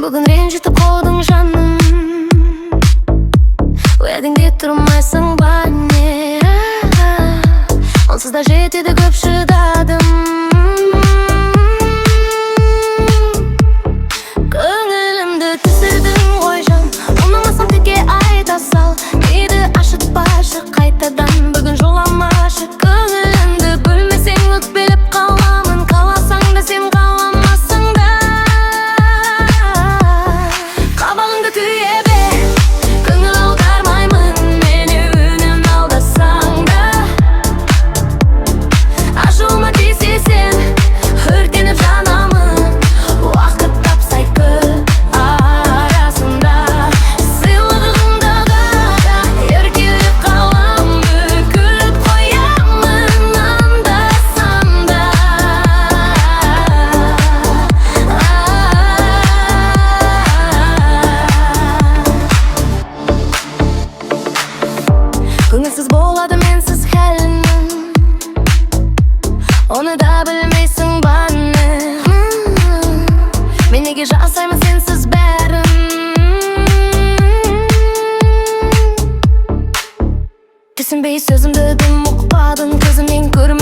Bugün renjitip qo'yding жаным. Uyadingda turmaysan bane. Onsuz da жетеді көп шыдадым. Көңілімді түсірдің ғой жан. Ұнамасам текке айта сал. Мейді ашытпашы қайтадан, бүгін жоламашы. Көңілімді бөлмесең өкпелеп қаламын. Қаласаң да сен қаламасың да. Қабағыңды түйе бер, көңіл аудармаймын. Мені үнін алдасаң да. Ашуыма тисе сен, өртеніп жанамын. Уақыт тапсай көп арасында. Сыйлығыңда да еркелеп қалам. Бүкіліп қоямын анда-санда. Көңілсіз болады менсіз хәлің, оны да білмейсің баны. Мен неге жасаймын сенсіз бәрін? Түсінбей сөзімді дым ұқпадың, көзімнен көрмей